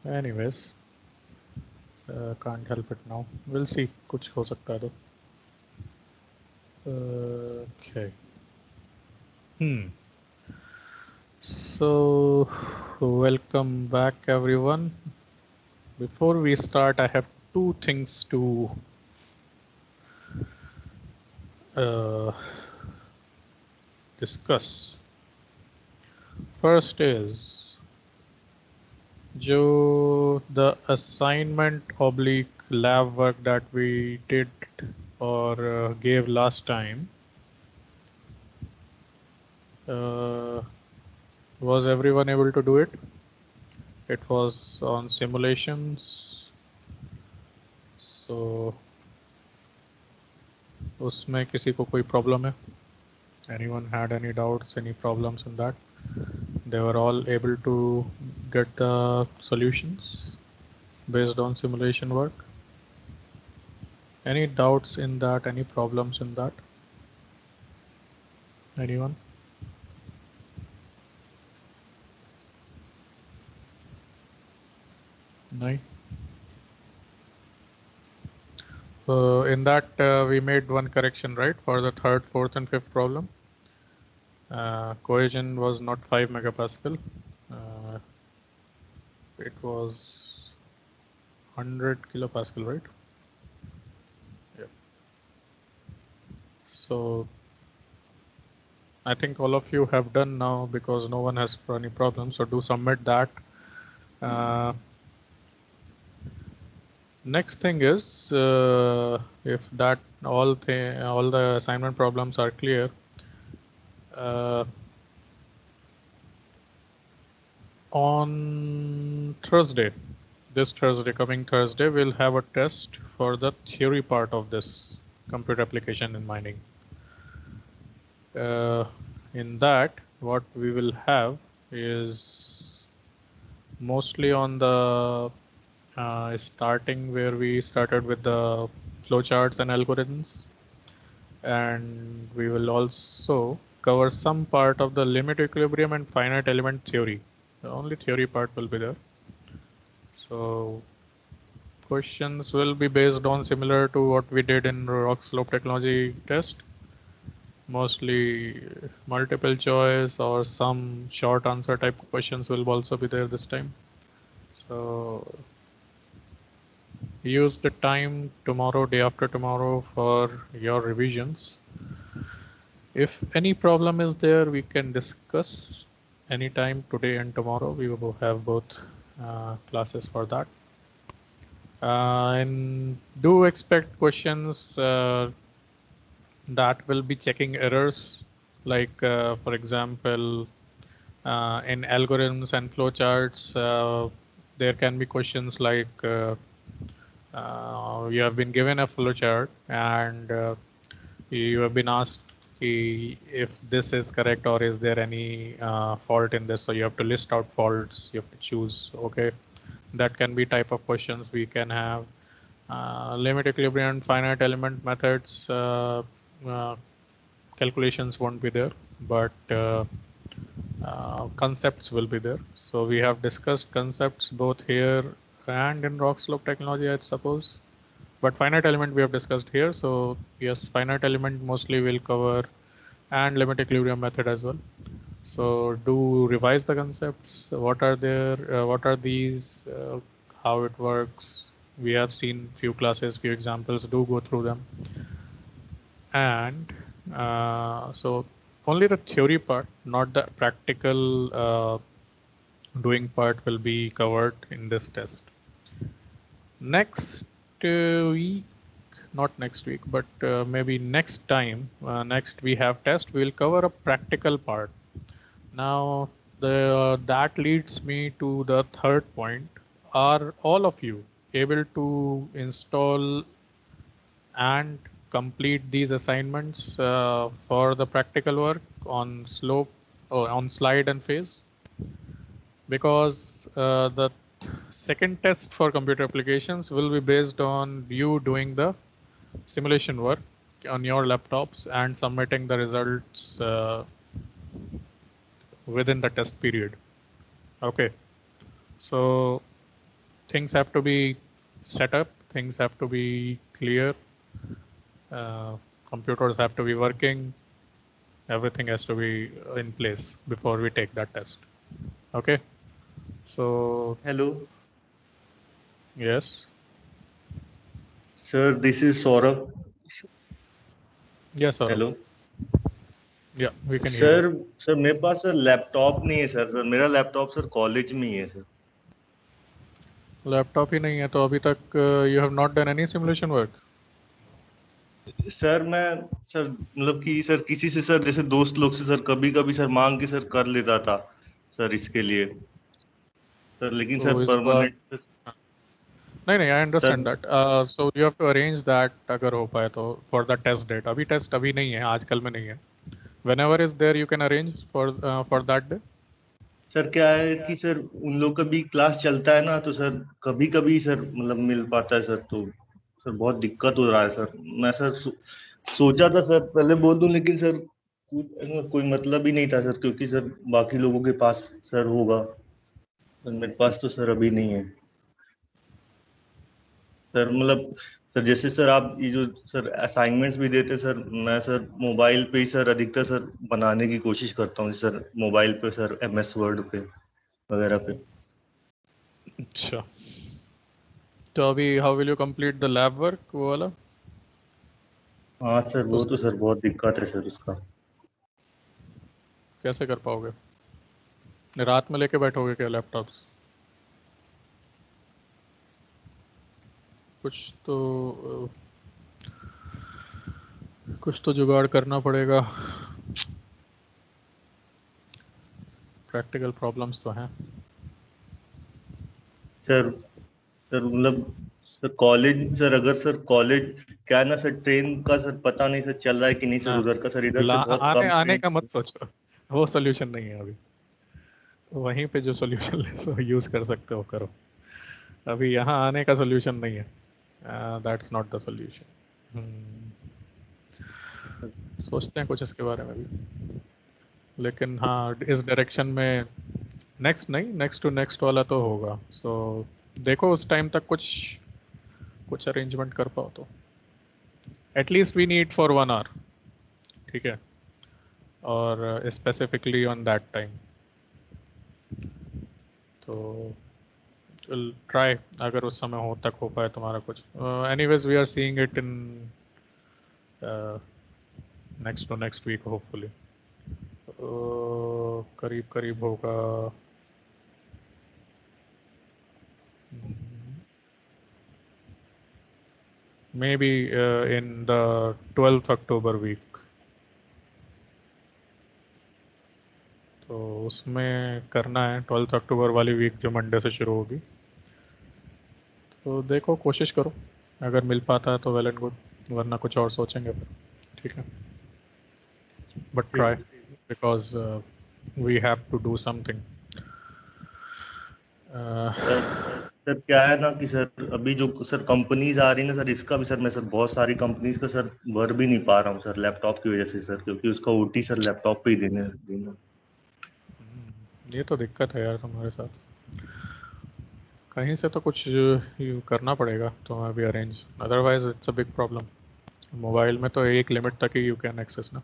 Anyways, can't help it now. We'll see. कुछ हो सकता है तो. Okay. So, welcome back everyone. Before we start, I have two things to uh, discuss. First is the assignment oblique lab work that we did or gave last time. Was everyone able to do it? It was on simulations. So उसमें किसी को कोई problem है? Anyone had any doubts, any problems in that? They were all able to get the solutions based on simulation work. Any doubts in that? Any problems in that? Anyone? No. In that we made one correction, right? For the third, fourth, and fifth problem. Cohesion was not 5 megapascal. It was 100 kilopascal, right? Yeah. So I think all of you have done now because no one has any problems. So do submit that. Next thing is if that all the assignment problems are clear. On Thursday, this Thursday, coming Thursday, we'll have a test for the theory part of this computer application in mining. In that, what we will have is mostly on the starting where we started with the flowcharts and algorithms, and we will also cover some part of the limit equilibrium and finite element theory. The only theory part will be there. So questions will be based on similar to what we did in rock slope technology test. Mostly multiple choice or some short answer type questions will also be there this time. So use the time tomorrow, day after tomorrow for your revisions. If any problem is there, we can discuss anytime today and tomorrow. We will have both classes for that. And do expect questions that will be checking errors, like for example, in algorithms and flowcharts, there can be questions like you have been given a flowchart and you have been asked if this is correct or is there any fault in this. So you have to list out faults. You have to choose. Okay, that can be type of questions we can have. Limit equilibrium and finite element methods calculations won't be there, but concepts will be there. So we have discussed concepts both here and in rock slope technology, I suppose. But finite element we have discussed here. So yes, finite element mostly will cover, and limit equilibrium method as well. So do revise the concepts. What are there? What are these? How it works? We have seen few classes, few examples. Do go through them. And so only the theory part, not the practical doing part, will be covered in this test. Next week, not next week, but maybe next time, next we have test, we will cover a practical part. Now that leads me to the third point. Are all of you able to install and complete these assignments for the practical work on slope or on slide and phase? Because the second test for computer applications will be based on you doing the simulation work on your laptops and submitting the results within the test period. Okay, so things have to be set up, things have to be clear, computers have to be working, everything has to be in place before we take that test. Okay, so Hello, yes, sir. This is Saurabh. yes sir, Hello, yeah, we can hear you. Sir. Sir मेरे पास sir laptop नहीं है sir. Sir मेरा laptop sir college में ही है sir. Laptop ही नहीं है तो अभी तक you have not done any simulation work? Sir मैं सर मतलब कि सर किसी से सर जैसे दोस्त लोग से सर कभी कभी सर मांग के सर कर लेता था सर इसके लिए सर. लेकिन सर तो इस बार परमानेंट नहीं नहीं, I sir. Understand that, so you have to arrange that अगर हो पाए तो फॉर द टेस्ट डेट. अभी टेस्ट अभी नहीं है, आजकल में नहीं है. whenever is there you can arrange for that day. Sir क्या है कि सर उन लोग का भी क्लास चलता है ना, तो सर कभी कभी सर मतलब मिल पाता है सर. तो सर बहुत दिक्कत हो रहा है सर. मैं सर सोचा था सर पहले बोल दूं, लेकिन सर कोई मतलब ही नहीं था सर, क्योंकि सर बाकी लोगों के पास सर होगा, सर मेरे पास तो सर अभी नहीं है सर. मतलब सर जैसे सर आप ये जो सर असाइनमेंट्स भी देते सर, मैं सर मोबाइल पे ही सर अधिकतर सर बनाने की कोशिश करता हूँ सर. मोबाइल पे सर MS वर्ड पे वगैरह पे. अच्छा, तो अभी how will you complete the lab work वो वाला? हाँ सर वो उस तो सर बहुत दिक्कत है सर उसका. कैसे कर पाओगे? रात में लेके बैठोगे क्या लैपटॉप्स? कुछ तो कुछ तो जुगाड़ करना पड़ेगा. प्रैक्टिकल प्रॉब्लम्स तो हैं. सर सर मतलब सर कॉलेज सर अगर सर कॉलेज क्या है ना सर, ट्रेन का सर पता नहीं सर चल रहा है कि नहीं सर ना, उधर का सर. इधर से बहुत आने कम आने ट्रेन. का मत सोचो, वो सोल्यूशन नहीं है अभी. वहीं पे जो सोल्यूशन ले सो यूज़ कर सकते हो करो. अभी यहाँ आने का सोल्यूशन नहीं है. That's not the solution. सोचते हैं कुछ इसके बारे में भी, लेकिन हाँ इस डायरेक्शन में नेक्स्ट नहीं, नेक्स्ट टू नेक्स्ट वाला तो होगा. सो देखो उस टाइम तक कुछ कुछ अरेंजमेंट कर पाओ तो. At least we need for 1 hour, ठीक है, और स्पेसिफिकली ऑन दैट टाइम. तो विल ट्राई, अगर उस समय हो तक हो पाए तुम्हारा कुछ. Anyways we are seeing it in next to next week hopefully. करीब करीब होगा. Maybe in the 12th October week. तो उसमें करना है 12th October वाली वीक जो मंडे से शुरू होगी. तो देखो कोशिश करो, अगर मिल पाता है तो वेल एंड गुड, वरना कुछ और सोचेंगे फिर. ठीक है, बट ट्राई, ठीक. Because we have to do something. Sir sir क्या है ना कि सर अभी जो सर कंपनीज आ रही है ना सर, इसका भी सर मैं सर बहुत सारी कंपनीज का सर भर भी नहीं पा रहा हूँ सर लैपटॉप की वजह से सर, क्योंकि उसका OT सर लैपटॉप पे ही देने देना. ये तो दिक्कत है यार तुम्हारे साथ. कहीं से तो कुछ करना पड़ेगा तुम्हें भी arrange, otherwise it's a big problem. Mobile में तो एक लिमिट तक ही यू कैन एक्सेस ना.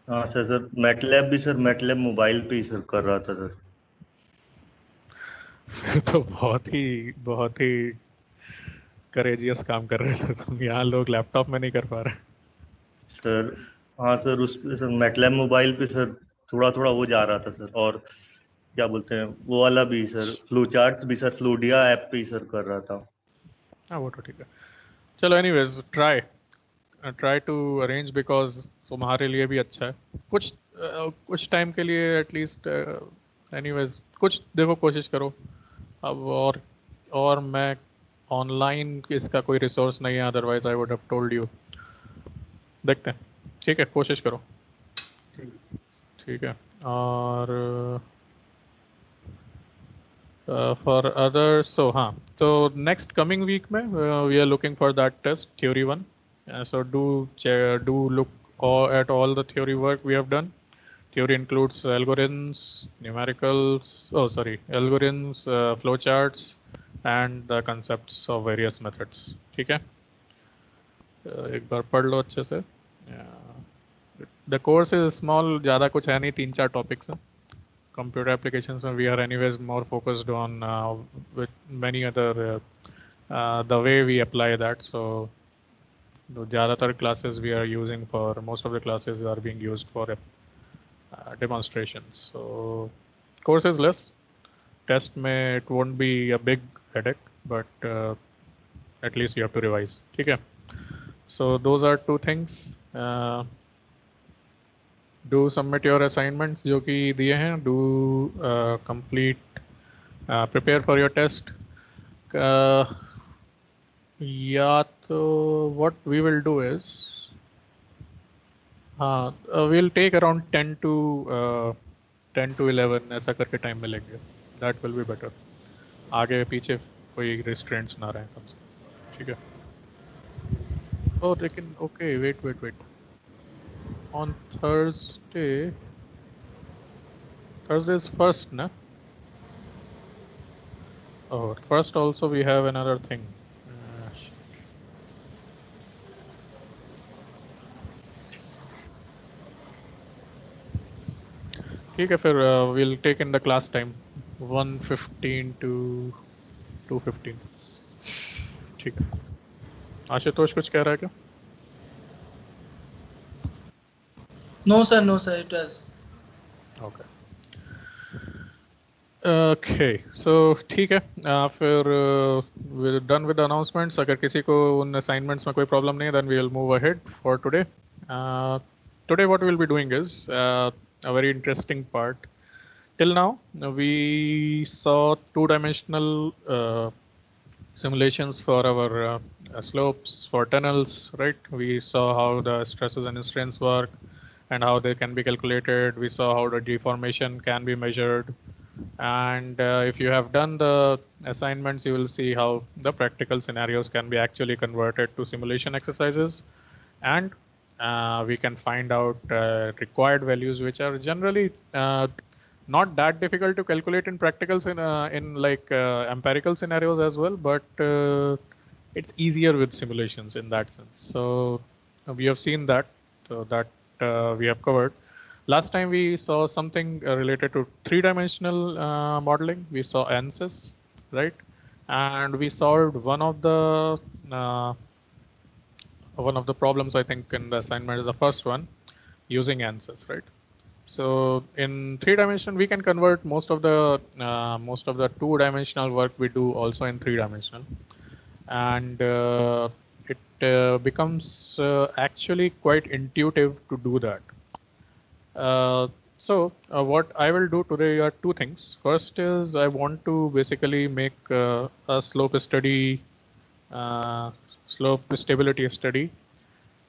हाँ सर. सर मैटलैब भी सर मैटलैब मोबाइल पे ही सर कर रहा था सर. फिर तो बहुत ही करेजियस काम कर रहे थे तुम. यहाँ लोग लैपटॉप में नहीं कर पा रहे. सर हाँ सर उस पे सर मैटलैब मोबाइल पे सर थोड़ा थोड़ा वो जा रहा था सर. और क्या बोलते हैं वो वाला भी सर, फ्लो चार्ट्स भी सर फ्लोडिया ऐप पे ही सर कर रहा था. हाँ वो तो ठीक है. चलो anyways try, try to arrange, because तुम्हारे लिए भी अच्छा है. कुछ टाइम के लिए एटलीस्ट. एनीवेज कुछ देखो, कोशिश करो. अब और मैं ऑनलाइन इसका कोई रिसोर्स नहीं है, otherwise I would have told you. देखते हैं, ठीक है, कोशिश करो. ठीक है. और फॉर अदर्स तो हाँ, तो नेक्स्ट कमिंग वीक में we are looking for that test theory 1. So do look at all the theory work we have done. Theory includes algorithms, numericals, algorithms, flowcharts, and the concepts of various methods. ठीक है, एक बार पढ़ लो अच्छे से. The course is small, ज़्यादा कुछ है नहीं, 3-4 topics हैं. Computer applications में we are anyways more focused on with many other the way we apply that. So the ज़्यादातर classes we are using for, most of the classes are being used for demonstrations. So course is less. Test में it won't be a big headache, but at least you have to revise. ठीक है. So those are two things. Do submit your assignments जो कि दिए हैं. Do complete, prepare for your test. या तो what we will do is, we'll take around 10 to 11 ऐसा करके टाइम मिलेंगे. That will be better. आगे पीछे कोई restraints ना रहे कम से कम. ठीक है. Oh, लेकिन okay, wait. On Thursday is first, na? Oh, first also we have another thing. ठीक है, फिर we'll take in the class time 1:15 to 2:15. ठीक है. आशुतोष कुछ कह रहा है क्या? No sir, it does. Okay, so ठीक है. फिर we're done with the announcements. अगर किसी को उन assignments में कोई problem नहीं है, then we will move ahead for today. Today what we'll be doing is a very interesting part. Till now we saw two-dimensional simulations for our slopes, for tunnels, right? We saw how the stresses and strains work and how they can be calculated. We saw how the deformation can be measured. And if you have done the assignments, you will see how the practical scenarios can be actually converted to simulation exercises. And we can find out required values, which are generally not that difficult to calculate in practicals in like empirical scenarios as well, but it's easier with simulations in that sense. So we have seen that, so that we have covered. Last time we saw something related to three-dimensional modeling. We saw ANSYS, right? And we solved one of the problems, I think, in the assignment is the first one, using ANSYS, right? So in three-dimensional, we can convert most of the two-dimensional work we do also in three-dimensional, and it becomes actually quite intuitive to do that. So what I will do today are two things. First is I want to basically make a slope stability study,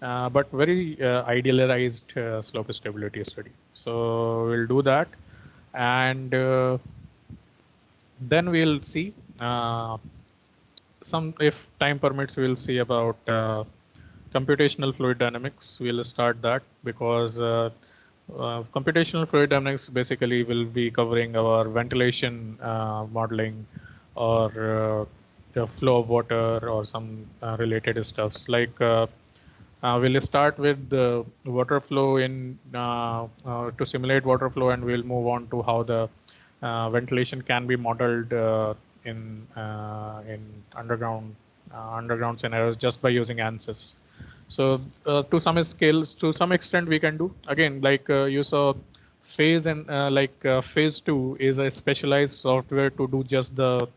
but very idealized slope stability study. So we'll do that, and then we'll see if time permits, we'll see about computational fluid dynamics. We'll start that because computational fluid dynamics basically will be covering our ventilation modeling, or the flow of water, or some related stuffs. Like we'll start with the water flow to simulate water flow, and we'll move on to how the ventilation can be modeled in underground scenarios just by using ANSYS. So to some extent we can do. Again, like you saw, phase and phase 2 is a specialized software to do just the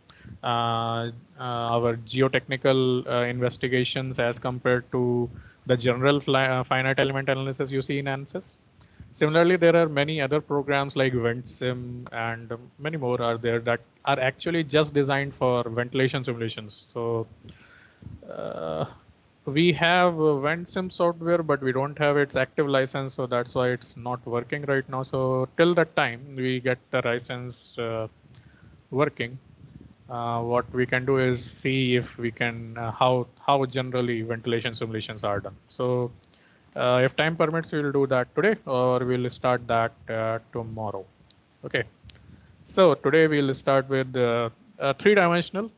our geotechnical investigations as compared to the general finite element analysis you see in ANSYS. Similarly, there are many other programs like VentSim and many more are there that are actually just designed for ventilation simulations. So we have VentSim software, but we don't have its active license, so that's why it's not working right now. So till that time we get the license working, what we can do is see if we can how generally ventilation simulations are done. So if time permits, we will do that today, or we'll start that tomorrow. Okay. So today we'll start with three-dimensional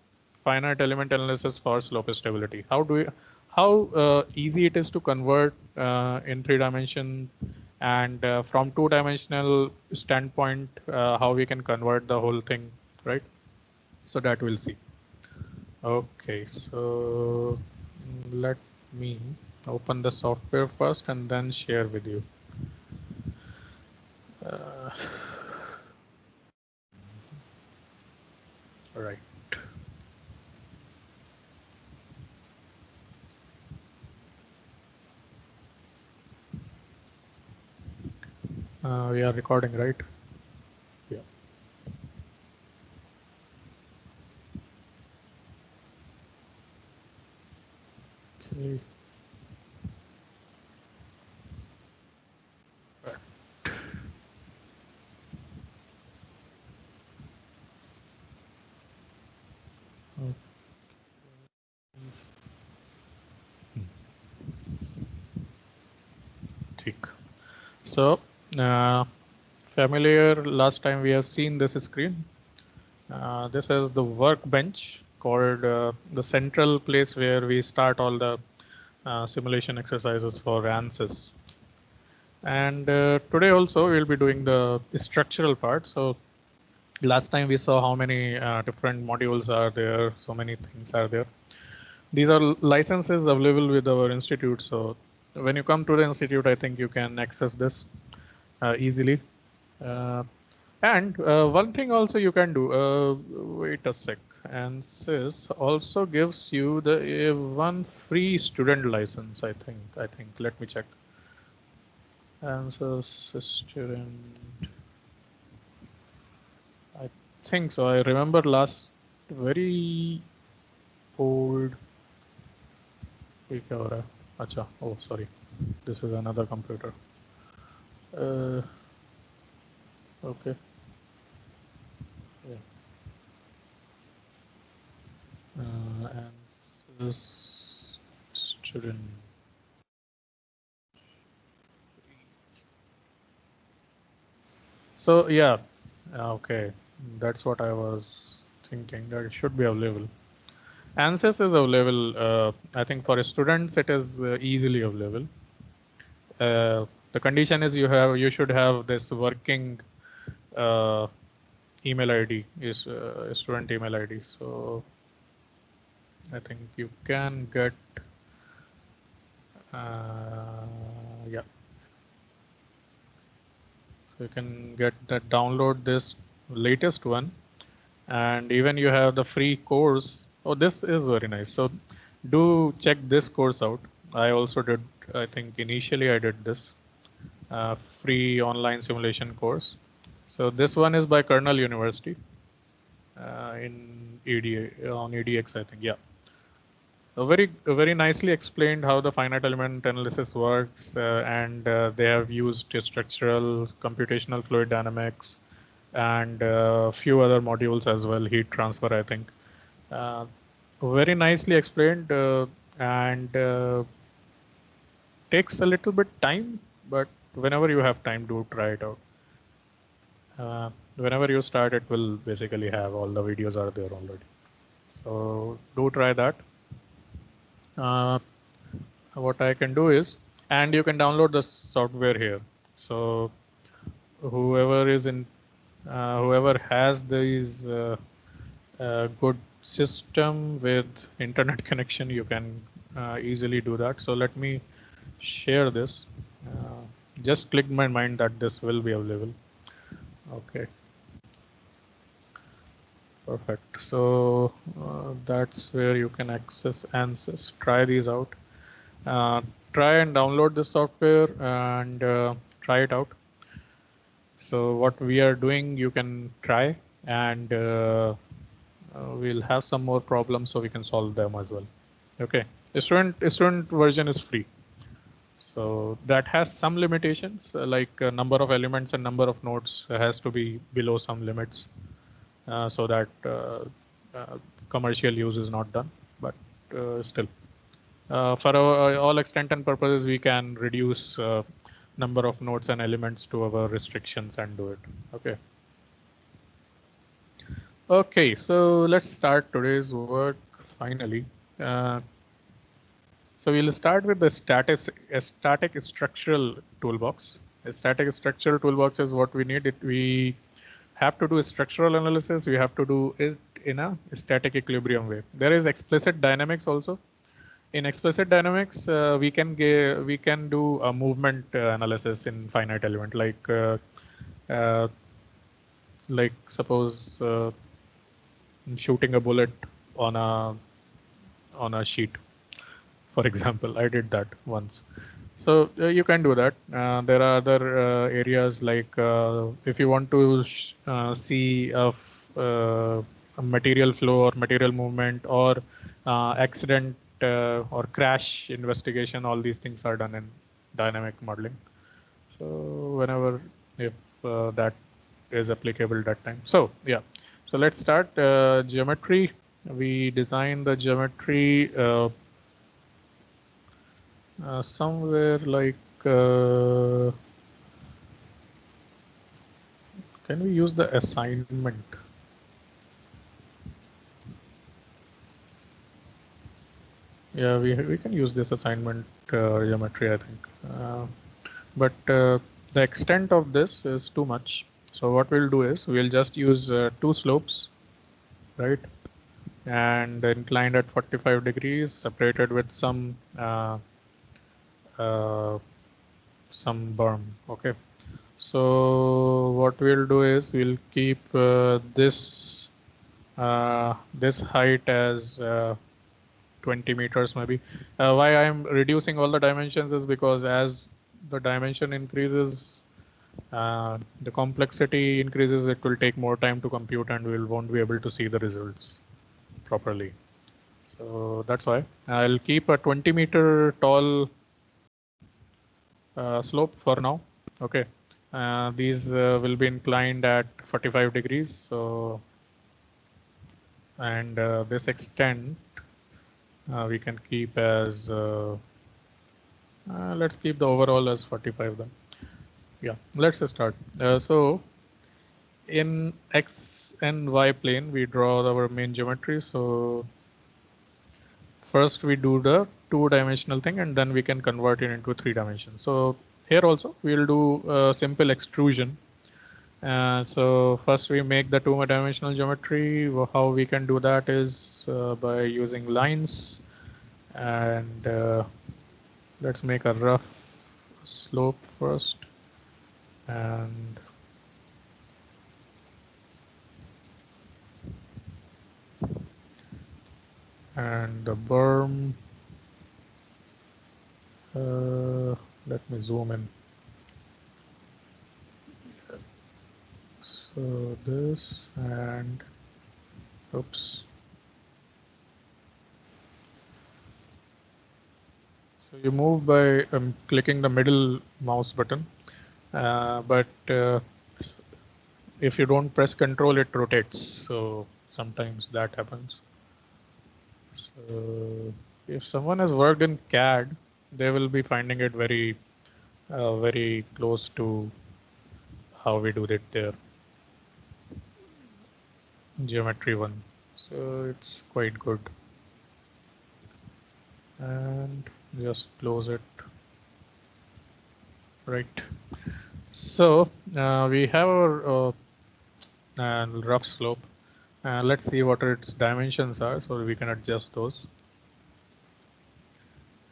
finite element analysis for slope stability. How easy it is to convert in 3-dimension, and from 2-dimensional standpoint, how we can convert the whole thing, right? So that we'll see. Okay, so let me open the software first and then share with you. All right. We are recording, right? Yeah. Okay. So, familiar, last time we have seen this screen. This is the workbench called the central place where we start all the simulation exercises for ANSYS. And today also we'll be doing the structural part. So last time we saw how many different modules are there, so many things are there. These are licenses available with our institute. So when you come to the institute, I think you can access this easily. And one thing also you can do, wait a sec, ANSYS also gives you the one free student license, I think, let me check. ANSYS student, I think so. I remember last very old. Acha, oh sorry, this is another computer. Okay. Yeah. ANSYS student. So yeah, okay, that's what I was thinking, that it should be available. ANSYS is available. I think for students it is easily available. The condition is you should have this working email ID, is student email ID. So I think you can get yeah. So you can get that, download this latest one, and even you have the free course. Oh, this is very nice. So do check this course out. I also did, I think initially I did this free online simulation course. So this one is by Cornell University in EDA, on EDX, I think. Yeah. Very nicely explained how the finite element analysis works, and they have used structural, computational fluid dynamics, and a few other modules as well, heat transfer, I think. Very nicely explained, and takes a little bit time, but whenever you have time, do try it out. Whenever you start, it will basically have all the videos are there already. So do try that. What I can do is, and you can download the software here. So whoever is in, whoever has these good system with internet connection, you can easily do that. So let me share this. Just click my mind that this will be available. Okay. Perfect. So that's where you can access ANSYS. Try these out. Try and download the software and try it out. So what we are doing, you can try, and we'll have some more problems so we can solve them as well. Okay. Student version is free. So that has some limitations, like number of elements and number of nodes has to be below some limits. So that commercial use is not done, but still, for all extent and purposes, we can reduce number of nodes and elements to our restrictions and do it. Okay. Okay, so let's start today's work finally. Uh, so we'll start with the static structural toolbox. A static structural toolbox is what we need. We have to do a structural analysis. We have to do it in a static equilibrium way. There is explicit dynamics also. In explicit dynamics, we can do a movement analysis in finite element, uh, like suppose shooting a bullet on a sheet, for example. I did that once. So you can do that. There are other areas like if you want to see a material flow or material movement or accident or crash investigation, all these things are done in dynamic modeling. So whenever if that is applicable that time. So yeah, so let's start geometry. We design the geometry somewhere like can we use the assignment? Yeah, we can use this assignment geometry, I think. But the extent of this is too much. So what we'll do is we'll just use two slopes, right? And inclined at 45 degrees, separated with uh, some berm. Okay. So what we'll do is we'll keep this height as 20 meters maybe. Why I'm reducing all the dimensions is because as the dimension increases, the complexity increases, it will take more time to compute and we won't be able to see the results properly. So that's why I'll keep a 20-meter tall slope for now. Okay. These will be inclined at 45 degrees. So, and this extent we can keep as let's keep the overall as 45 then. Yeah, let's start. So in X and Y plane, we draw our main geometry. So first we do the two-dimensional thing and then we can convert it into three dimensions. So here also we'll do a simple extrusion. So first we make the two-dimensional geometry. How we can do that is by using lines, and let's make a rough slope first, and the berm. Let me zoom in. So this and oops. So you move by clicking the middle mouse button, but if you don't press control, it rotates. So sometimes that happens. So if someone has worked in CAD, they will be finding it very close to how we do it there. Geometry 1. So it's quite good. And just close it. Right. So we have our rough slope. Let's see what its dimensions are so we can adjust those.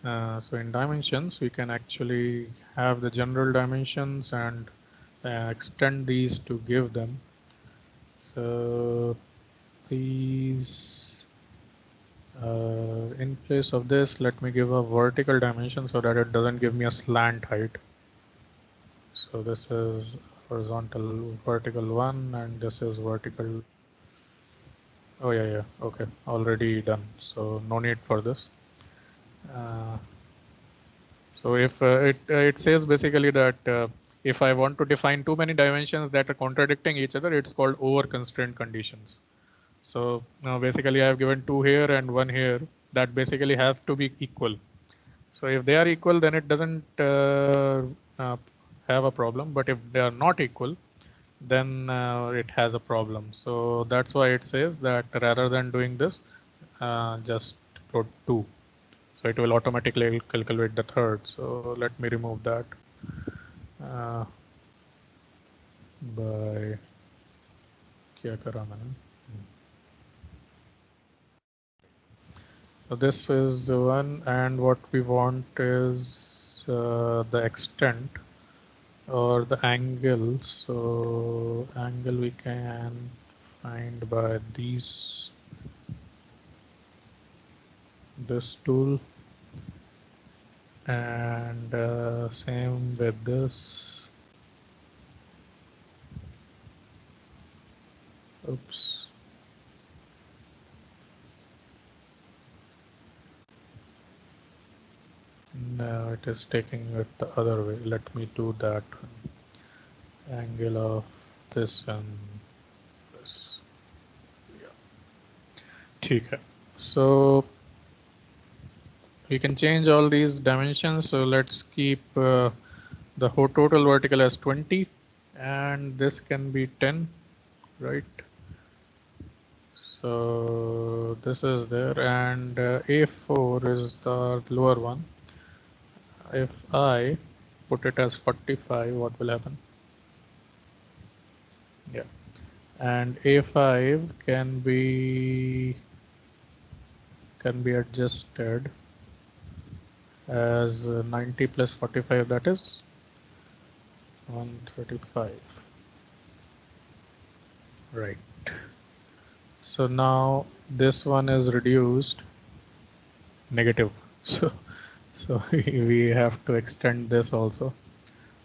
So in dimensions, we can actually have the general dimensions and extend these to give them. So these, in place of this, let me give a vertical dimension so that it doesn't give me a slant height. So this is horizontal vertical 1 and this is vertical. Oh yeah, okay, already done. So no need for this. So if it says basically that if I want to define too many dimensions that are contradicting each other, it's called over constraint conditions. So now basically I have given 2 here and 1 here that basically have to be equal. So if they are equal, then it doesn't have a problem. But if they are not equal, then it has a problem. So that's why it says that rather than doing this, just put 2. So it will automatically calculate the third. So let me remove that by क्या करा मैंने? So this is the one, and what we want is the extent or the angle. So angle we can find by this tool, and same with this. Oops. No, it is taking it the other way. Let me do that. Angle of this and this. Yeah. ठीक है. So we can change all these dimensions. So let's keep the whole total vertical as 20, and this can be 10, right? So this is there, and A4 is the lower one. If I put it as 45, what will happen? Yeah, and A5 can be adjusted as 90 plus 45, that is 135, right? So now this one is reduced negative, so we have to extend this also.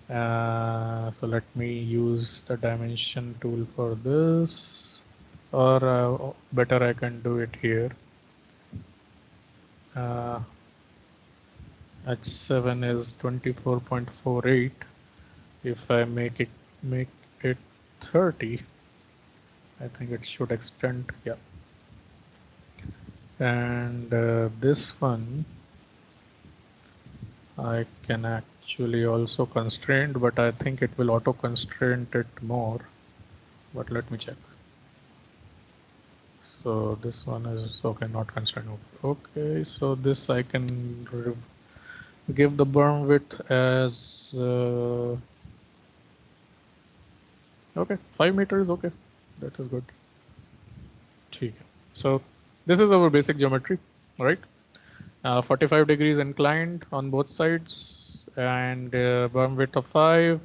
So let me use the dimension tool for this, or better I can do it here. H7 is 24.48. If I make it 30, I think it should extend. Yeah. And this one I can actually also constrain, but I think it will auto constrain it more. But let me check. So this one is okay, not constrained. Okay, so this I can give the berm width as okay, 5 meters. Okay, that is good. Okay. So this is our basic geometry, right? 45 degrees inclined on both sides, and berm width of 5,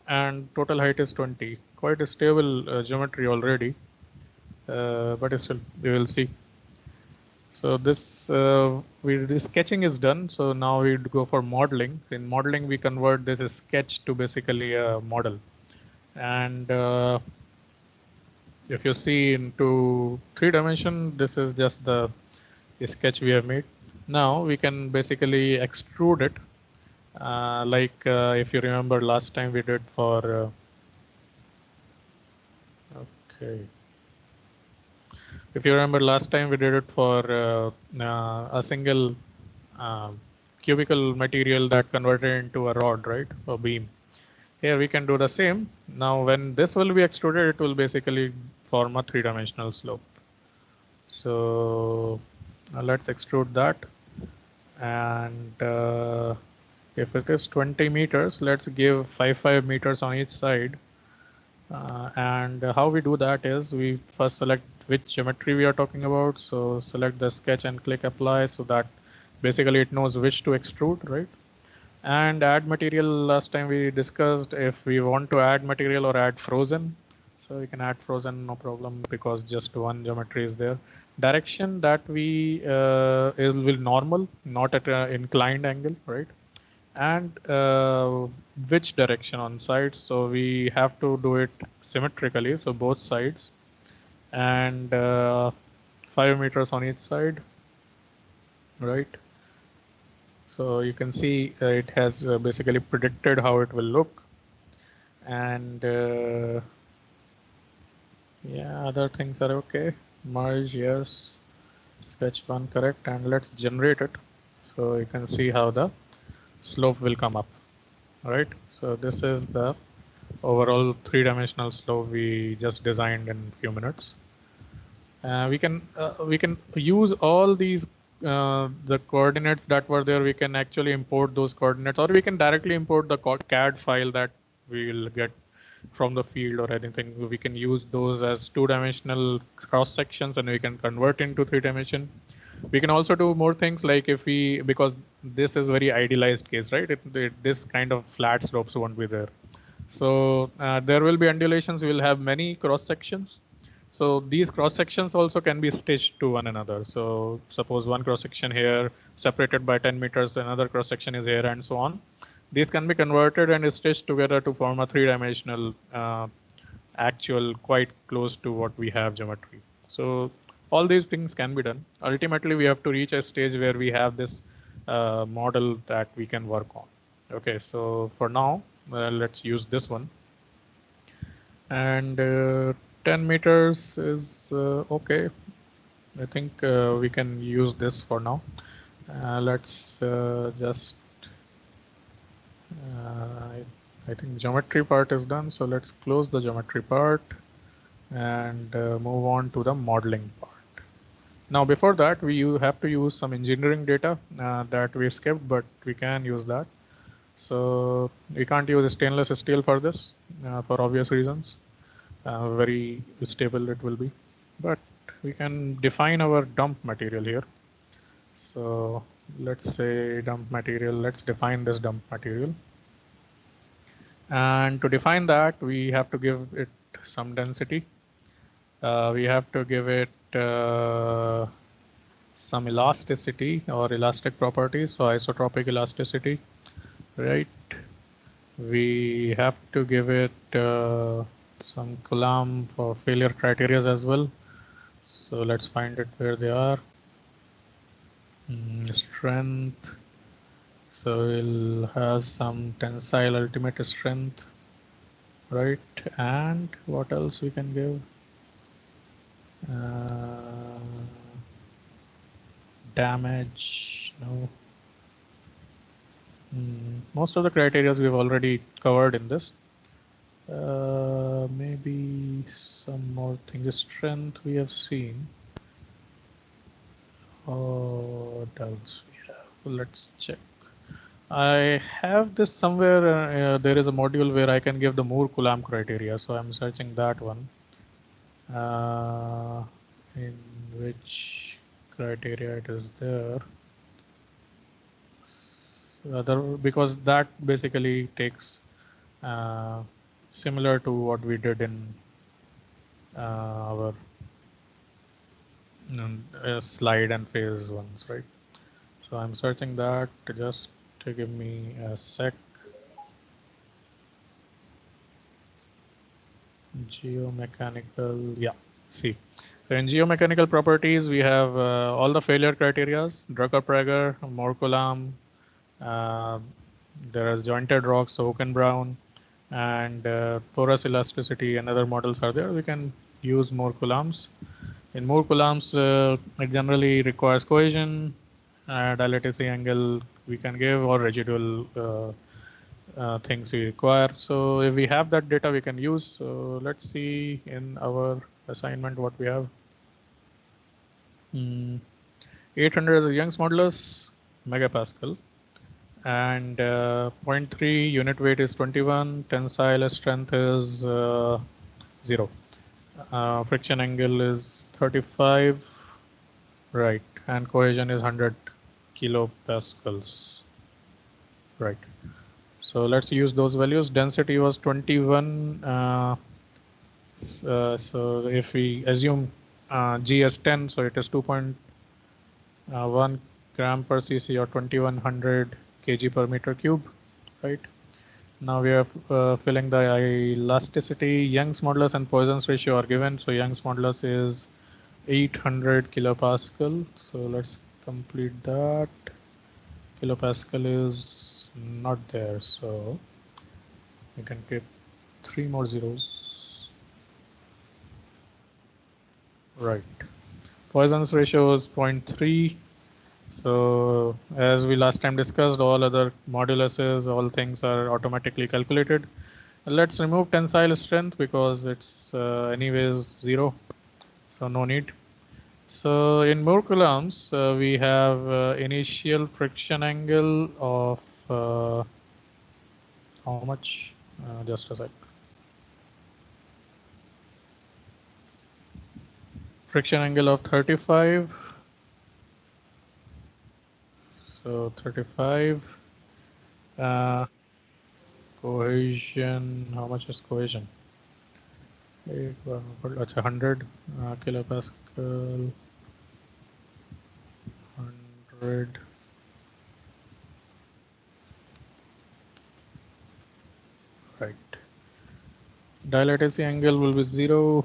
and total height is 20. Quite a stable geometry already, but still we will see. So this this sketching is done. So now we go for modeling. In modeling, we convert this sketch to basically a model, and if you see into 3 dimension, this is just the sketch we have made. Now we can basically extrude it, like if you remember last time we did for okay, if you remember last time we did it for a single cubical material that converted into a rod, right, or beam. Here we can do the same. Now when this will be extruded, it will basically form a 3-dimensional slope. So let's extrude that, and if it is 20 meters, let's give 5 meters on each side. And how we do that is we first select which geometry we are talking about. So select the sketch and click apply, so that basically it knows which to extrude, right? And add material, last time we discussed if we want to add material or add frozen. So we can add frozen, no problem, because just one geometry is there. Direction that we will normal, not at an inclined angle, right? And which direction on sides. So we have to do it symmetrically, so both sides, and 5 meters on each side, right? So you can see it has basically predicted how it will look, and yeah, other things are okay. Merge, yes. Sketch 1 correct, and let's generate it, so you can see how the slope will come up, right? So this is the overall three-dimensional slope we just designed in few minutes. We can use all these the coordinates that were there. We can actually import those coordinates, or we can directly import the CAD file that we will get from the field or anything. We can use those as two-dimensional cross sections, and we can convert into three-dimension. We can also do more things, like if we, because this is very idealized case, right? This kind of flat slopes won't be there. So there will be undulations. We will have many cross sections. So these cross sections also can be stitched to one another. So suppose one cross section here separated by 10 meters, another cross section is here, and so on. These can be converted and stitched together to form a three-dimensional actual, quite close to what we have geometry. So all these things can be done. Ultimately, we have to reach a stage where we have this model that we can work on. Okay, so for now, let's use this one. And 10 meters is okay. I think we can use this for now. Let's just, I think geometry part is done. So let's close the geometry part and move on to the modeling part. Now, before that, we have to use some engineering data that we skipped, but we can use that. So we can't use stainless steel for this for obvious reasons. Very stable it will be, but we can define our dump material here. So let's say dump material, let's define this dump material. And to define that, we have to give it some density. We have to give it some elasticity or elastic properties, so isotropic elasticity, right? We have to give it some Coulomb for failure criteria as well. So let's find it where they are. Strength. So we'll have some tensile ultimate strength, right? And what else we can give? Damage, no. Most of the criteria we've already covered in this. Maybe some more things. Strength we have seen. What else we have? Let's check. I have this somewhere. There is a module where I can give the Moore-Coulomb criteria. So I'm searching that one. In which criteria it is there. Because that basically takes similar to what we did in our slide and phase ones, right? So I'm searching that, just to give me a sec. Geomechanical, yeah, see. So in geomechanical properties, we have all the failure criteria: Drucker-Prager, Moore-Coulomb. There is jointed rocks, Oak and Brown, and porous elasticity and other models are there. We can use Moore-Coulombs. In Moore-Coulombs, it generally requires cohesion, dilatancy angle we can give, or residual things we require. So if we have that data, we can use. So let's see in our assignment what we have. 800 is a Young's modulus, megapascal, and 0.3 unit weight is 21. Tensile strength is 0. Friction angle is 35, right? And cohesion is 100 kilopascals, right? So let's use those values. Density was 21. So if we assume G as 10, so it is 2.1 gram per cc, or 2100 kg per meter cube, right? Now we are filling the elasticity. Young's modulus and Poisson's ratio are given. So Young's modulus is 800 kilopascal. So let's complete that. Kilopascal is not there, so we can keep 3 more zeros. Right. Poisson's ratio is 0.3. So as we last time discussed, all other moduluses, all things are automatically calculated. Let's remove tensile strength because it's anyways 0, so no need. So in Moore coulombs, we have initial friction angle of how much? Just a sec. Friction angle of 35. So 35. Cohesion. How much is cohesion? 100 kilopascal. 100. Right. Dilatancy angle will be 0.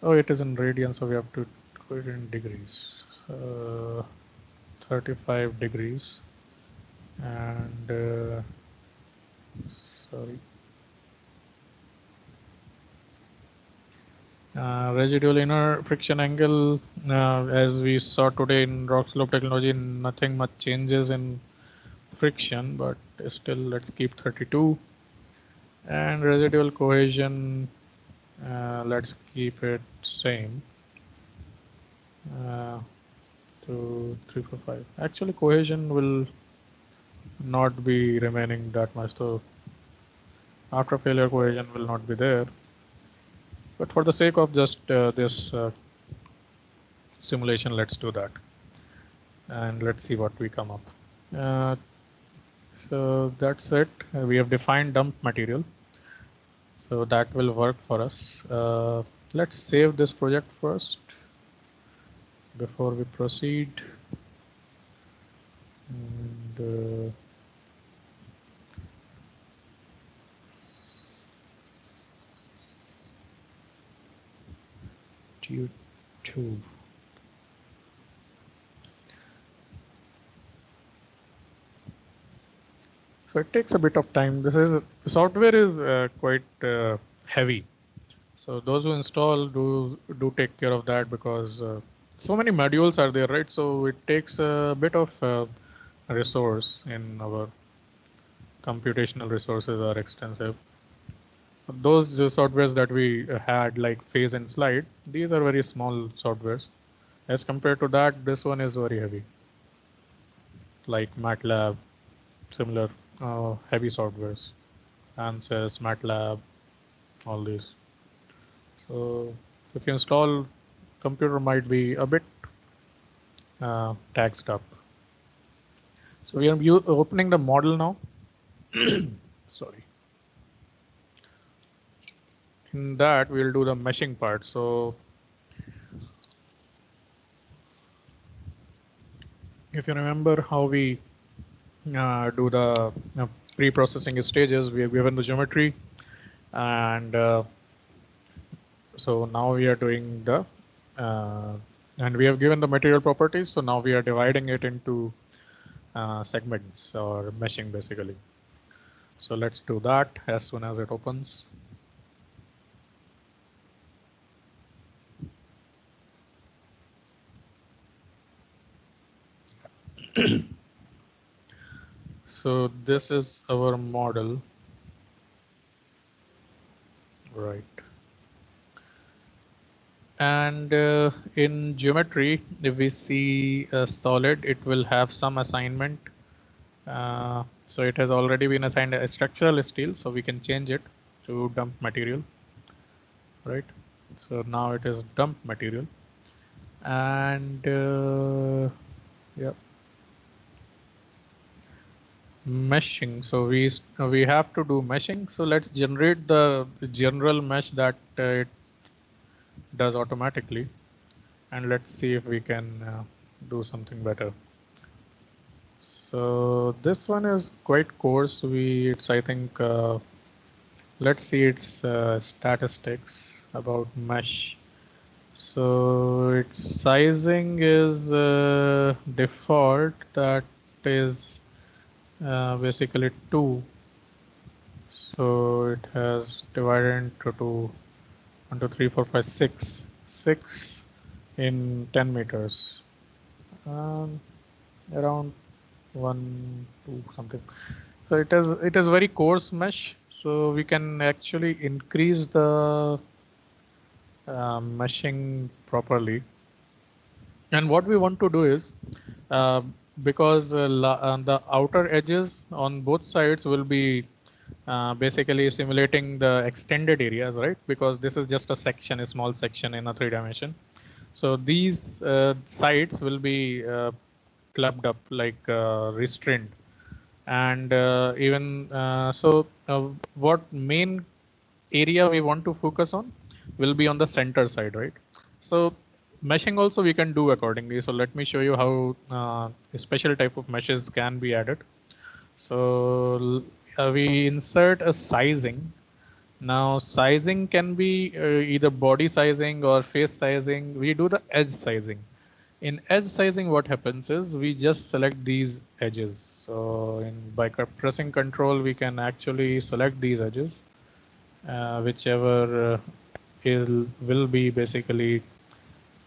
Oh, it is in radians, so we have to put it in degrees. 35 degrees. And sorry. Residual inner friction angle, as we saw today in rock slope technology, nothing much changes in friction, but still let's keep 32. And residual cohesion, let's keep it same. 2, 3, 4, 5. Actually, cohesion will not be remaining that much, so after failure cohesion will not be there. But for the sake of just this simulation, let's do that. And let's see what we come up. So that's it. We have defined dump material. So that will work for us. Let's save this project first before we proceed. And YouTube. So it takes a bit of time. The software is quite heavy. So those who install do take care of that because so many modules are there, right? So it takes a bit of resource in our computational resources are extensive. Those softwares that we had like phase and slide, these are very small softwares. As compared to that, this one is very heavy. Like MATLAB, similar heavy softwares. ANSYS, MATLAB, all these. So if you install, computer might be a bit taxed up. So we are opening the model now. Sorry. In that we'll do the meshing part. So if you remember how we do the pre-processing stages, we have given the geometry, and so now we are doing the and we have given the material properties. So now we are dividing it into segments or meshing basically. So let's do that as soon as it opens. So this is our model, right? And in geometry, if we see a solid, it will have some assignment. So it has already been assigned a structural steel, so we can change it to dump material, right? So now it is dump material, and yeah, meshing. So we have to do meshing. So let's generate the general mesh that it does automatically, and let's see if we can do something better. So this one is quite coarse. It's I think let's see its statistics about mesh. So its sizing is default, that is basically 2. So it has divided into 2, 1, 2, 3, 4, 5, 6, 6 in 10 meters. Around 1, 2 something. So it is very coarse mesh. So we can actually increase the meshing properly. And what we want to do is, uh, because the outer edges on both sides will be basically simulating the extended areas, right? Because this is just a section, a small section in a 3 dimension. So these sides will be clubbed up, like restrained. And even so, what main area we want to focus on will be on the center side, right? So meshing also we can do accordingly. So let me show you how a special type of meshes can be added. So we insert a sizing. Now sizing can be either body sizing or face sizing. We do the edge sizing. In edge sizing, what happens is we just select these edges. So by pressing control, we can actually select these edges, whichever will be basically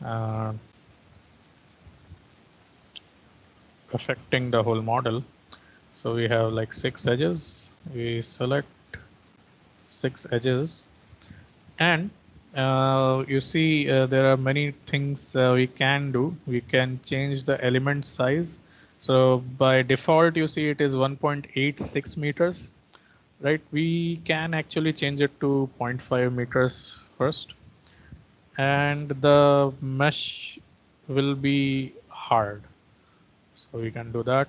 uh, affecting the whole model. So we have like 6 edges. We select 6 edges, and you see there are many things we can do. We can change the element size. So by default, you see it is 1.86 meters, right? We can actually change it to 0.5 meters first, and the mesh will be hard. So we can do that.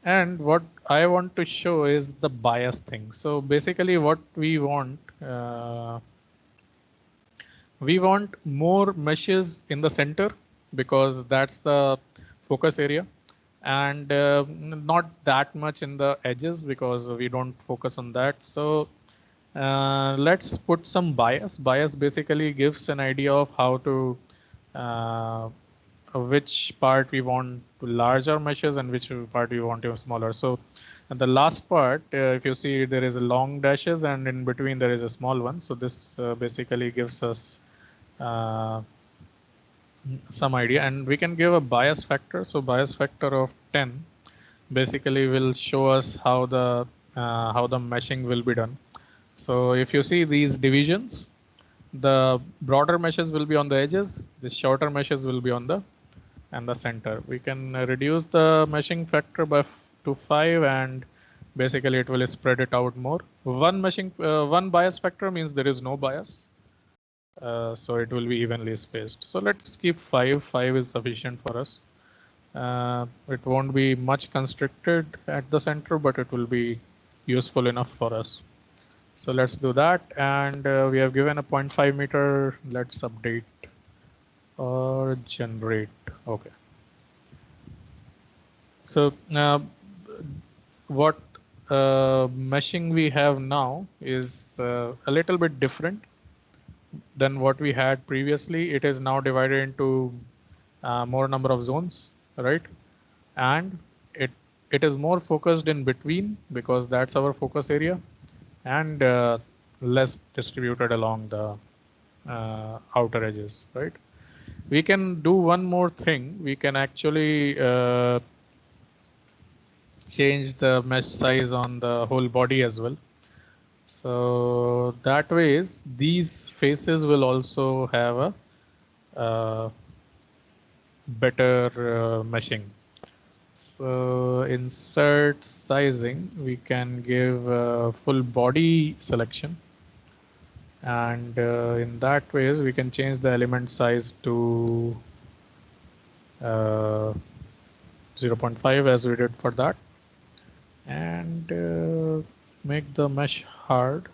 And what I want to show is the bias thing. So basically what we want more meshes in the center, because that's the focus area, and not that much in the edges, because we don't focus on that. So let's put some bias. Bias basically gives an idea of how to uh, which part we want larger meshes and which part we want smaller. So and the last part, if you see, there is a long dashes and in between there is a small one. So this basically gives us uh, some idea, and we can give a bias factor. So bias factor of 10 basically will show us how the meshing will be done. So if you see these divisions, the broader meshes will be on the edges, the shorter meshes will be on the center. We can reduce the meshing factor to 5, and basically it will spread it out more. One bias factor means there is no bias. So it will be evenly spaced. So let's keep 5. 5 is sufficient for us. It won't be much constricted at the center, but it will be useful enough for us. So let's do that. And we have given a 0.5 meter. Let's update or generate. Okay. So what meshing we have now is a little bit different than what we had previously. It is now divided into more number of zones, right? And it is more focused in between, because that's our focus area, and less distributed along the outer edges, right? We can do one more thing. We can actually change the mesh size on the whole body as well. So that ways these faces will also have a better meshing. So insert sizing, we can give full body selection, and in that ways we can change the element size to 0.5 as we did for that, and make the mesh hard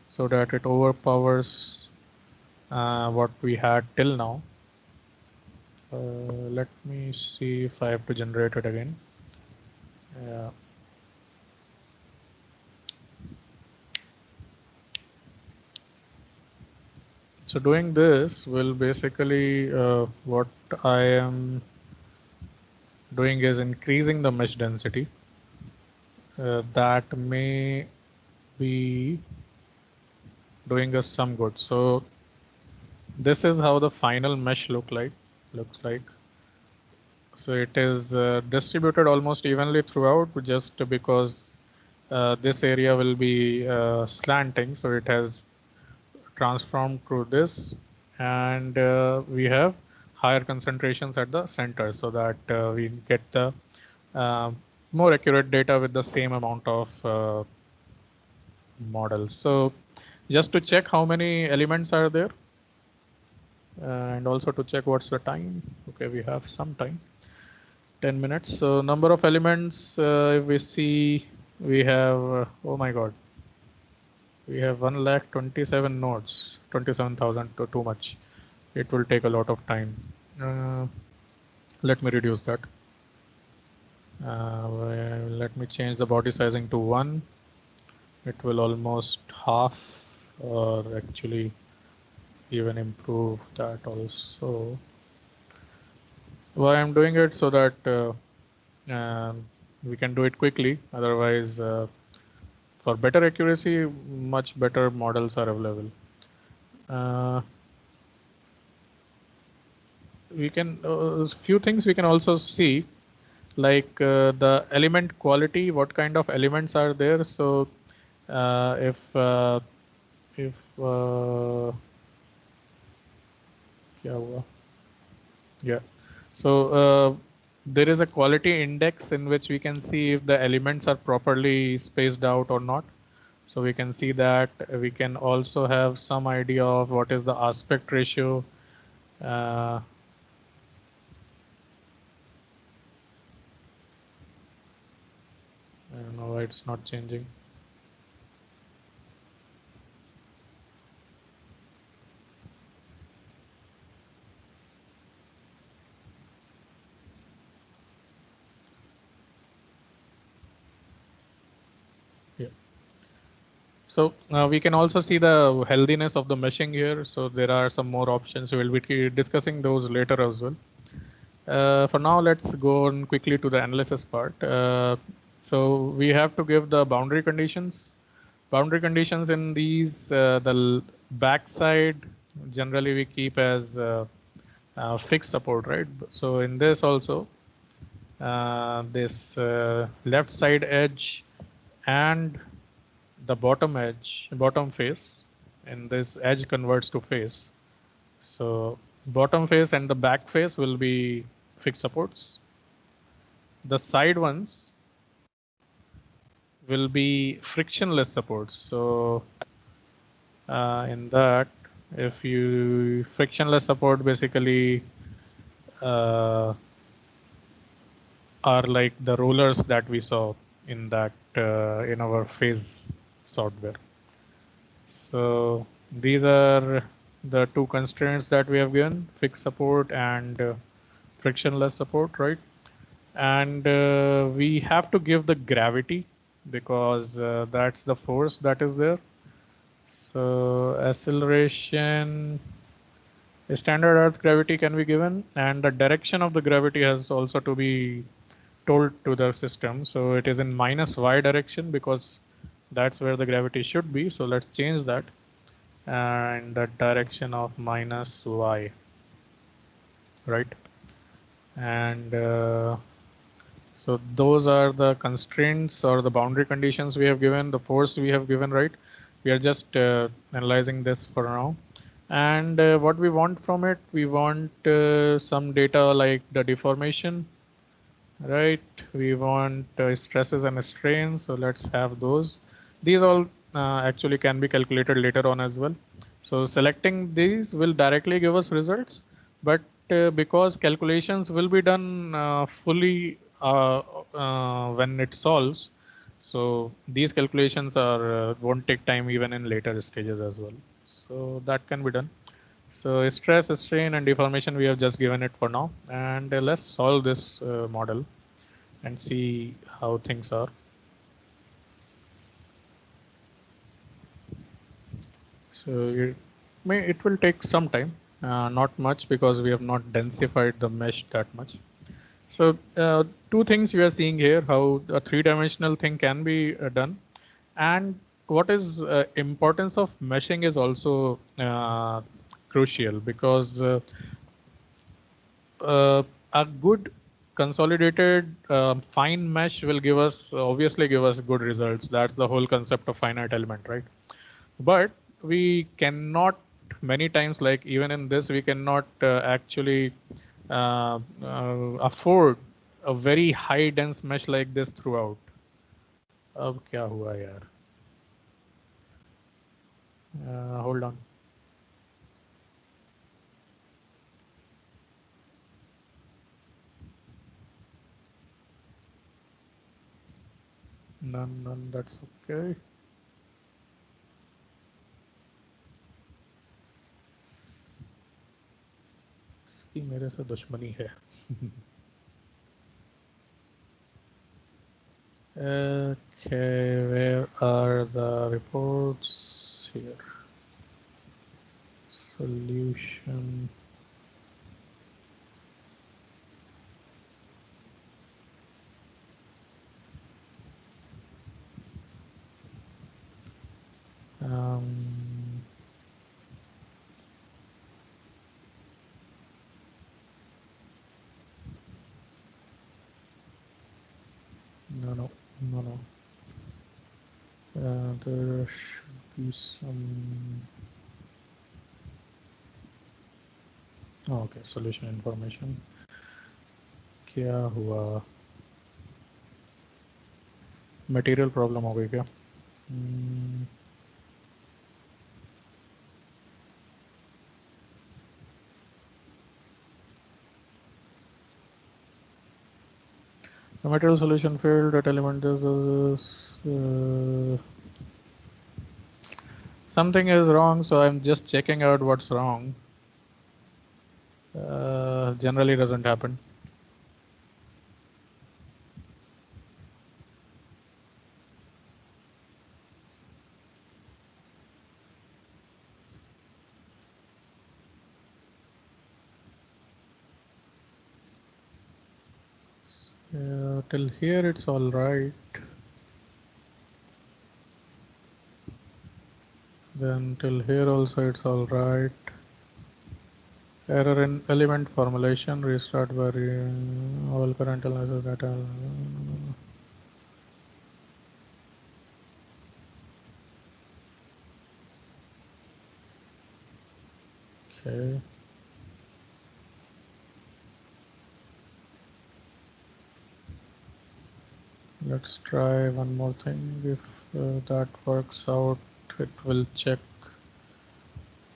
so that it overpowers what we had till now. Let me see if I have to generate it again. Yeah. So doing this will basically what I am doing is increasing the mesh density. That may be doing us some good. So this is how the final mesh looks like. So it is distributed almost evenly throughout, just because this area will be slanting, so it has transformed to this, and we have higher concentrations at the center, so that we get the more accurate data with the same amount of models. So just to check how many elements are there, and also to check what's the time. Okay, we have some time, 10 minutes. So number of elements, if we see, we have, oh my God, we have 1,27,000 nodes, 27,000 to too much. It will take a lot of time. Let me reduce that. Let me change the body sizing to 1. It will almost half, or actually even improve that also. Why I'm doing it, so that we can do it quickly. Otherwise, for better accuracy, much better models are available. We can few things we can also see, like the element quality, what kind of elements are there. So if क्या हुआ? Yeah, so there is a quality index in which we can see if the elements are properly spaced out or not. So we can see that. We can also have some idea of what is the aspect ratio. I don't know why it's not changing. Yeah. So we can also see the healthiness of the meshing here. So there are some more options. We will be discussing those later as well. For now, let's go on quickly to the analysis part. So we have to give the boundary conditions. Boundary conditions in these, the backside generally we keep as fixed support, right? So in this also, this left side edge and the bottom edge, bottom face, and this edge converts to face. So bottom face and the back face will be fixed supports. The side ones will be frictionless supports. So in that, if you frictionless support basically are like the rollers that we saw in that in our phase software. So these are the two constraints that we have given: fixed support and frictionless support, right? And we have to give the gravity, because that's the force that is there. So acceleration, standard earth gravity can be given, and the direction of the gravity has also to be told to the system. So it is in minus y direction, because that's where the gravity should be. So let's change that, and the direction of minus y, right? And so those are the constraints or the boundary conditions we have given, the force we have given, right? We are just analyzing this for now. And what we want from it, we want some data like the deformation, right? We want stresses and strains, so let's have those. These all actually can be calculated later on as well. So selecting these will directly give us results, but because calculations will be done fully when it solves, so these calculations are won't take time even in later stages as well. So that can be done. So stress, strain, and deformation we have just given it for now, and let's solve this model and see how things are. So it will take some time, not much, because we have not densified the mesh that much. So two things we are seeing here, how a three-dimensional thing can be done, and what is importance of meshing is also crucial, because a good consolidated fine mesh will give us, obviously give us good results. That's the whole concept of finite element, right? But we cannot, many times, like even in this, we cannot actually afford a very high dense mesh like this throughout. अब क्या हुआ यार? Hold on. None, that's okay. इसकी मेरे से दुश्मनी है. Okay, where are the reports here? Solution. No. There should be some. Oh, okay, solution information. क्या हुआ? मटेरियल प्रॉब्लम हो गई क्या? The material solution failed. That element is something is wrong, so I'm just checking out what's wrong. Generally doesn't happen. Till here it's all right. Then till here also it's all right. Error in element formulation. Restart all current analysis data. Okay. Let's try one more thing. If that works out, it will check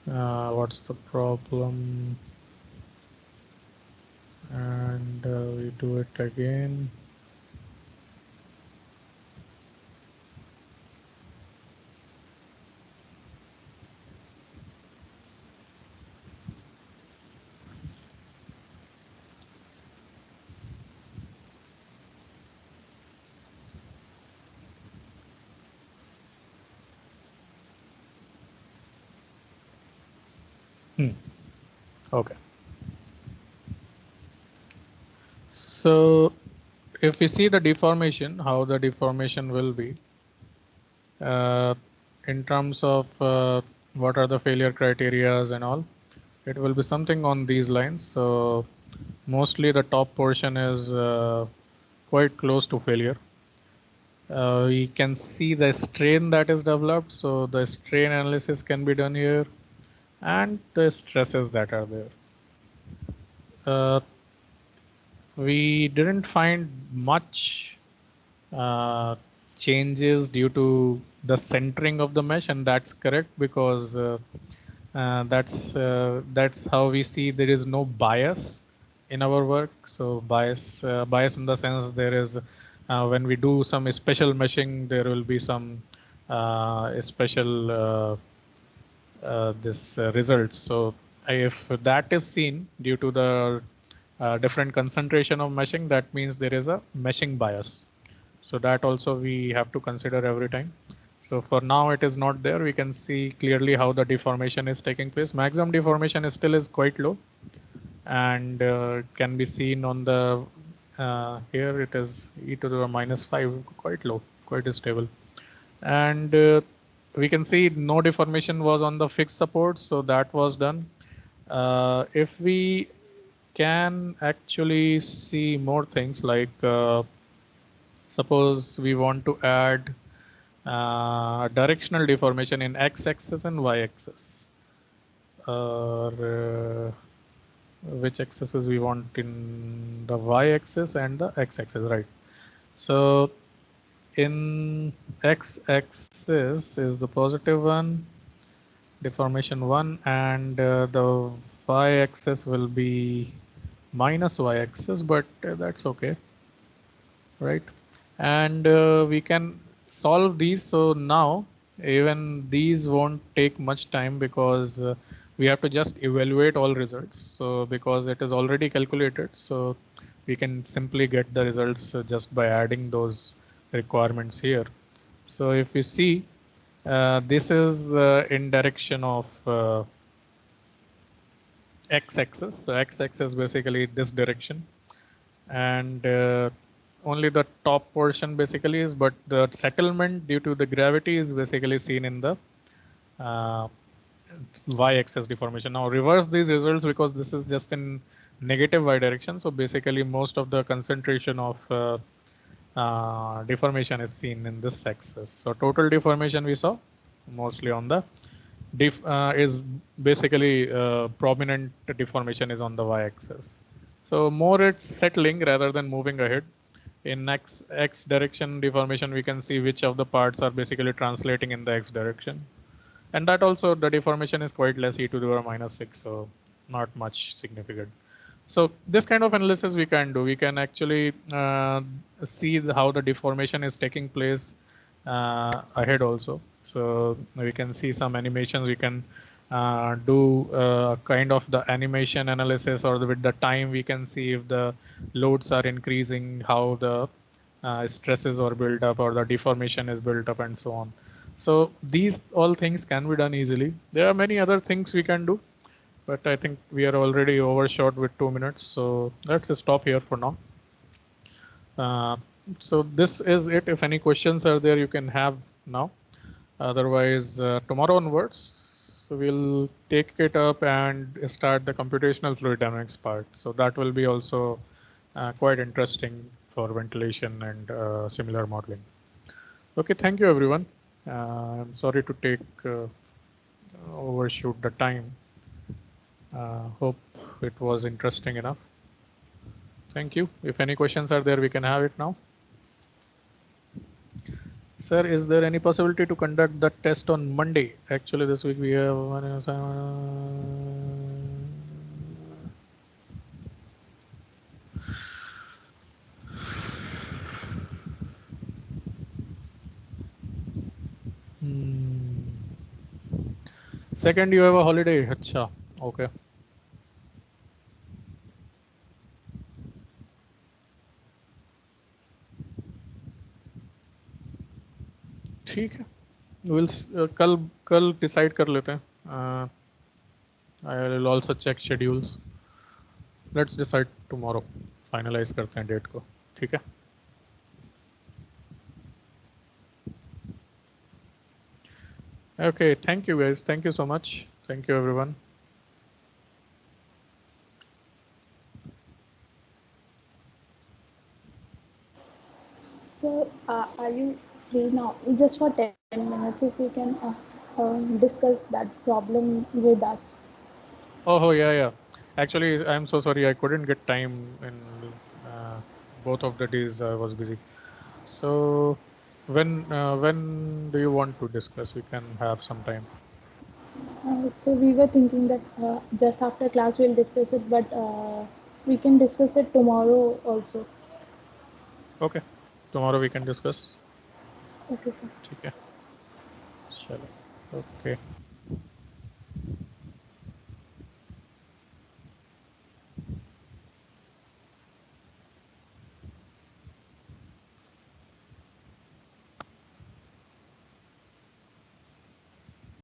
what's the problem, and we do it again. Okay. So if we see the deformation, how the deformation will be in terms of what are the failure criterias and all, it will be something on these lines. So mostly the top portion is quite close to failure. We can see the strain that is developed. So the strain analysis can be done here and the stresses that are there. We didn't find much changes due to the centering of the mesh, and that's correct because that's how we see there is no bias in our work. So bias in the sense there is when we do some special meshing, there will be some special this results. So if that is seen due to the different concentration of meshing, that means there is a meshing bias. So that also we have to consider every time. So for now it is not there. We can see clearly how the deformation is taking place. Maximum deformation is still quite low, and can be seen on the here it is e to the -5, quite low, quite stable. And we can see no deformation was on the fixed support, so that was done. If we can actually see more things like suppose we want to add directional deformation in x-axis and y-axis, or which axis we want in the y-axis and the x-axis, right? So in x-axis is the positive one, deformation 1, and the y-axis will be minus y-axis, but that's okay, right? And we can solve these. So now even these won't take much time because we have to just evaluate all results. So because it is already calculated, so we can simply get the results just by adding those requirements here. So if you see, this is in direction of x-axis. So x-axis basically this direction, and only the top portion basically is, but the settlement due to the gravity is basically seen in the uh, y-axis deformation. Now reverse these results because this is just in negative y direction. So basically most of the concentration of deformation is seen in this axis. So total deformation we saw mostly on the is basically prominent deformation is on the y-axis. So more it's settling rather than moving ahead. In x direction deformation, we can see which of the parts are basically translating in the x direction. And that also the deformation is quite less, e to the power minus 6, so not much significant. So this kind of analysis we can do. We can actually see how the deformation is taking place ahead also. So we can see some animations. We can do kind of the animation analysis, or with the time we can see if the loads are increasing, how the stresses are built up, or the deformation is built up, and so on. So these all things can be done easily. There are many other things we can do, but I think we are already overshot with 2 minutes. So let's stop here for now. So this is it. If any questions are there, you can have now. Otherwise, tomorrow onwards, so we'll take it up and start the computational fluid dynamics part. So that will be also quite interesting for ventilation and similar modeling. Okay, thank you everyone. I'm sorry to take overshoot the time. Hope it was interesting enough. Thank you. If any questions are there, we can have it now. Sir, is there any possibility to conduct the test on Monday? Actually, this week we have second, you have a holiday. Acha. Okay. ठीक है. We'll कल decide कर लेते हैं. I will also check schedules. Let's decide tomorrow. Finalize करते हैं date को. ठीक है. Okay, thank you guys. Thank you so much. Thank you everyone. So, are you free now? Just for 10 minutes, if you can discuss that problem with us. Oh yeah, yeah. Actually, I'm so sorry. I couldn't get time in both of the days. I was busy. So, when do you want to discuss? We can have some time. So we were thinking that just after class we'll discuss it, but we can discuss it tomorrow also. Okay. Tomorrow we can discuss. Okay, sir. ठीक है. चलो. Okay.